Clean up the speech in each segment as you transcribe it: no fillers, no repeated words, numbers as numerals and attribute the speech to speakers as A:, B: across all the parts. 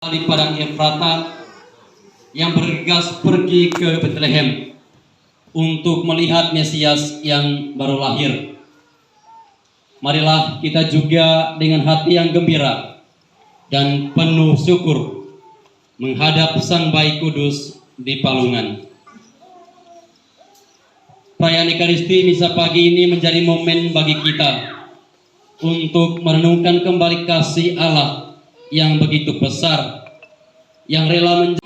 A: di padang Efrata yang bergegas pergi ke Bethlehem untuk melihat Mesias yang baru lahir. Marilah kita juga dengan hati yang gembira dan penuh syukur menghadap Sang Bayi Kudus di palungan. Perayaan Ekaristi misa pagi ini menjadi momen bagi kita untuk merenungkan kembali kasih Allah yang begitu besar, yang rela menjadi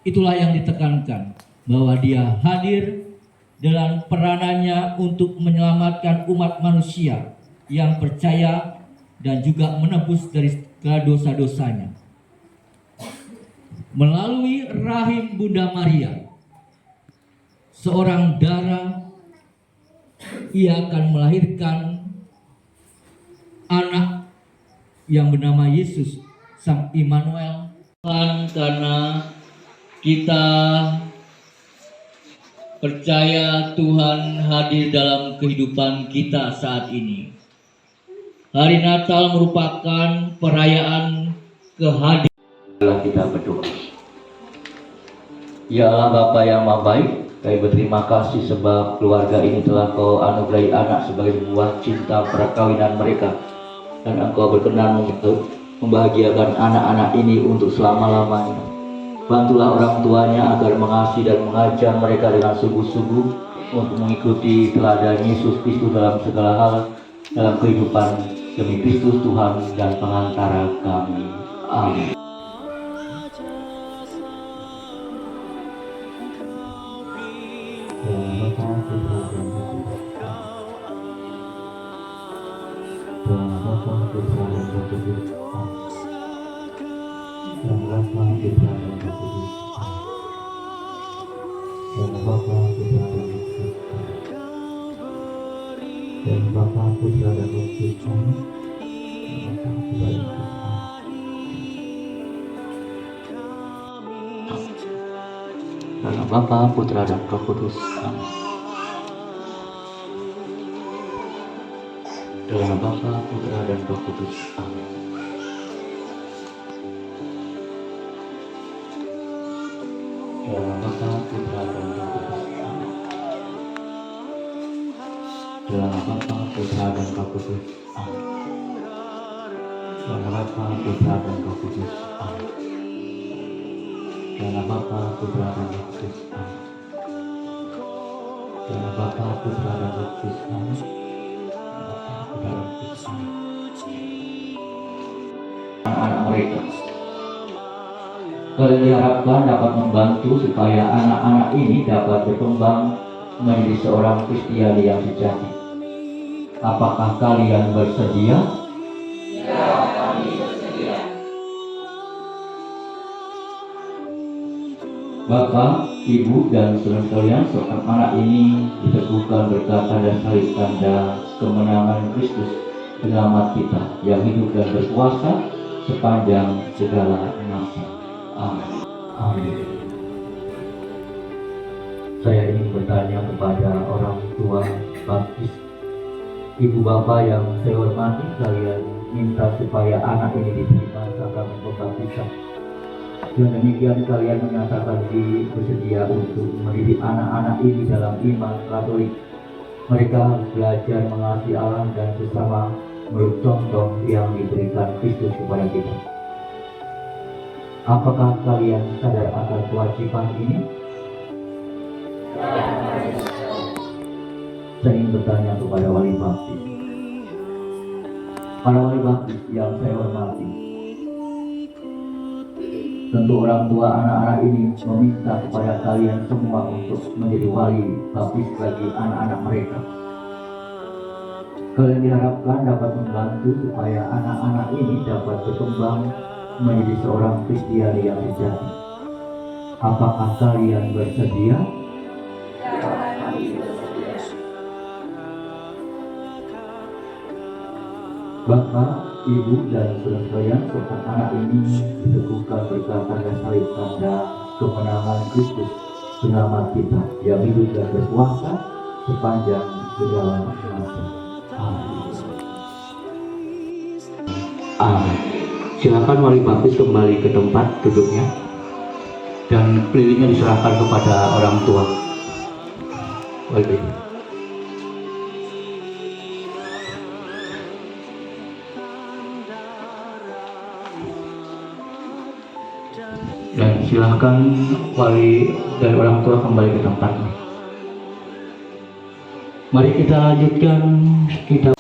B: itulah yang ditekankan, bahwa dia hadir dalam peranannya untuk menyelamatkan umat manusia yang percaya dan juga menebus dari segala dosa-dosanya. Melalui rahim Bunda Maria, seorang dara, ia akan melahirkan anak yang bernama Yesus, Sang Immanuel. Karena kita percaya Tuhan hadir dalam kehidupan kita saat ini. Hari Natal merupakan perayaan kehadiran.
C: Kita berdoa. Ya Allah Bapa yang Maha Baik, kami berterima kasih sebab keluarga ini telah Kau anugerahi anak sebagai buah cinta perkawinan mereka, dan Engkau berkenan untuk membahagiakan anak-anak ini untuk selama-lamanya. Bantulah orang tuanya agar mengasihi dan mengajar mereka dengan sungguh-sungguh untuk mengikuti teladan Yesus Kristus dalam segala hal dalam kehidupan, demi Kristus Tuhan dan pengantara kami. Amin. Dalam Bapa, Putra, dan Roh Kudus. Amin. Dalam Bapa, Putra, dan Roh Kudus. Amin. Dalam Bapa, Putra, dan Roh Kudus. Amin. Dalam Bapa, Putra, dan Roh Kudus. Amin. Dalam Bapa, Putra, dan Roh Kudus. Amin. Dalam Bapa, Putra, dan Roh Kudus. Amin. Dalam Bapa, Putra, dan Roh Kudus. Amin. Anak-anak mereka, kalian diharapkan dapat membantu supaya anak-anak ini dapat berkembang menjadi seorang Kristiani yang sejati. Apakah kalian bersedia? Ya, kami bersedia. Bapak, Ibu, dan saudara sekalian, seorang anak ini diteguhkan berkat dan salib tanda kemenangan Kristus, penyelamat kita yang hidup dan berkuasa sepanjang segala masa. Amin. Amin. Saya ingin bertanya kepada orang tua baptis, ibu bapak yang saya hormati, kalian minta supaya anak ini diterima sakramen pembaptisan. Dan demikian kalian menyatakan diri bersedia untuk mendidik anak-anak ini dalam iman Katolik. Mereka harus belajar mengasihi Allah dan sesama menurut contoh yang diberikan Kristus kepada kita. Apakah kalian sadar akan kewajiban ini? Saya ingin bertanya kepada wali baptis. Para wali baptis yang saya hormati, tentu orang tua anak-anak ini meminta kepada kalian semua untuk menjadi wali baptis bagi anak-anak mereka. Kalian diharapkan dapat membantu supaya anak-anak ini dapat berkembang menjadi seorang Kristiani yang sejati. Apakah kalian bersedia? Bapak, Ibu, dan saudara serta anak ini diteguhkan berkat tanda salib tanda kemenangan Kristus penyelamat kita yang hidup dan berkuasa sepanjang segala masa. Amin. Amin. Silakan wali baptis kembali ke tempat duduknya dan lilinnya diserahkan kepada orang tua. Wali. Dan silahkan wali dari orang tua kembali ke tempatnya. Mari kita lanjutkan kita.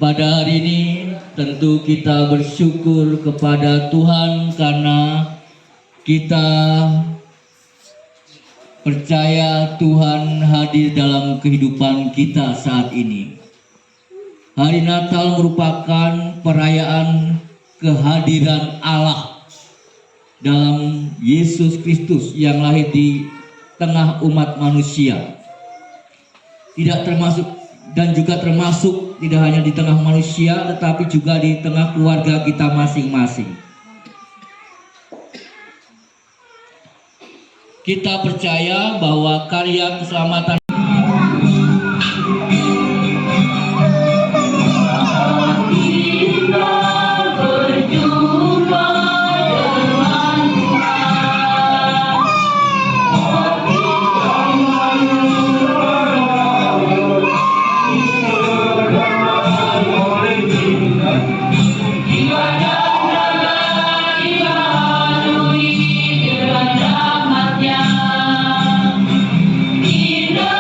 B: Pada hari ini tentu kita bersyukur kepada Tuhan karena kita percaya Tuhan hadir dalam kehidupan kita saat ini. Hari Natal merupakan perayaan kehadiran Allah dalam Yesus Kristus yang lahir di tengah umat manusia. Tidak termasuk dan juga termasuk tidak hanya di tengah manusia tetapi juga di tengah keluarga kita masing-masing. Kita percaya bahwa karya keselamatan
D: Indah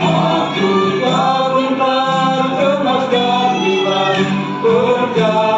D: Aku tak berkemas dan iman berjalan.